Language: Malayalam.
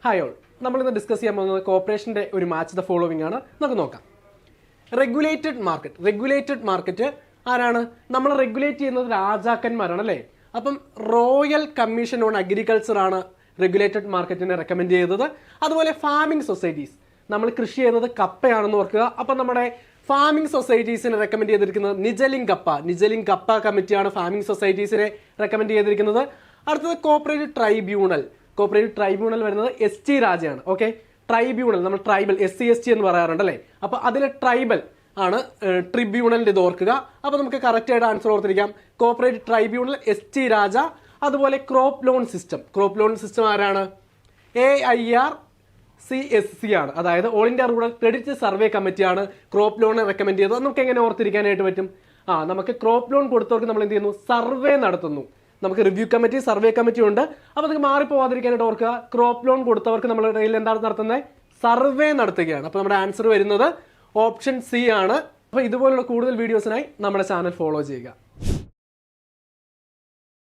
ഹായ് ഓൾ, നമ്മളിന്ന് ഡിസ്കസ് ചെയ്യാൻ പോകുന്നത് കോർപ്പറേഷൻ്റെ ഒരു മാച്ച് ദ ഫോളോവിംഗ് ആണ്. നമുക്ക് നോക്കാം. റെഗുലേറ്റഡ് മാർക്കറ്റ് ആരാണ്? നമ്മൾ റെഗുലേറ്റ് ചെയ്യുന്നത് രാജാക്കന്മാരാണ് അല്ലേ? അപ്പം റോയൽ കമ്മീഷൻ ഓൺ അഗ്രികൾച്ചർ ആണ് റെഗുലേറ്റഡ് മാർക്കറ്റിനെ റെക്കമെൻഡ് ചെയ്തത്. അതുപോലെ ഫാമിംഗ് സൊസൈറ്റീസ്, നമ്മൾ കൃഷി ചെയ്യുന്നത് കപ്പയാണെന്ന് ഓർക്കുക. അപ്പം നമ്മുടെ ഫാമിംഗ് സൊസൈറ്റീസിനെ റെക്കമെൻഡ് ചെയ്തിരിക്കുന്നത് നിജലിംഗ് കപ്പ കമ്മിറ്റിയാണ് ഫാമിംഗ് സൊസൈറ്റീസിനെ റെക്കമെൻഡ് ചെയ്തിരിക്കുന്നത്. അടുത്തത് കോപ്പറേറ്റീവ് ട്രൈബ്യൂണൽ വരുന്നത് ST രാജയാണ്. ഓക്കെ, ട്രൈബ്യൂണൽ നമ്മൾ ട്രൈബൽ SC എന്ന് പറയാറുണ്ട് അല്ലേ? അപ്പോൾ അതിലെ ട്രൈബൽ ആണ് ട്രിബ്യൂണലിൻ്റെ ഇത് ഓർക്കുക. അപ്പോൾ നമുക്ക് കറക്റ്റ് ആയിട്ട് ആൻസർ ഓർത്തിരിക്കാം. കോപ്പറേറ്റീവ് ട്രൈബ്യൂണൽ ST രാജ. അതുപോലെ ക്രോപ്പ് ലോൺ സിസ്റ്റം ആരാണ്? AIRCSC ആണ്. അതായത് all India rural credit survey കമ്മിറ്റിയാണ് ക്രോപ്പ് ലോൺ റെക്കമെൻഡ് ചെയ്തത്. നമുക്ക് എങ്ങനെ ഓർത്തിരിക്കാനായിട്ട് പറ്റും? നമുക്ക് ക്രോപ്പ് ലോൺ കൊടുത്തവർക്ക് നമ്മൾ എന്ത് ചെയ്യുന്നു? സർവേ നടത്തുന്നു. നമുക്ക് റിവ്യൂ കമ്മിറ്റി, സർവേ കമ്മിറ്റി ഉണ്ട്. അപ്പോൾ നിങ്ങൾക്ക് മാറിപ്പോവാതിരിക്കാനായിട്ട് ഓർക്കുക, ക്രോപ്പ് ലോൺ കൊടുത്തവർക്ക് നമ്മുടെ കയ്യിൽ എന്താണ് നടത്തുന്നത്? സർവേ നടത്തുകയാണ്. അപ്പോൾ നമ്മുടെ ആൻസർ വരുന്നത് ഓപ്ഷൻ C ആണ്. അപ്പോൾ ഇതുപോലുള്ള കൂടുതൽ വീഡിയോസിനായി നമ്മുടെ ചാനൽ ഫോളോ ചെയ്യുക.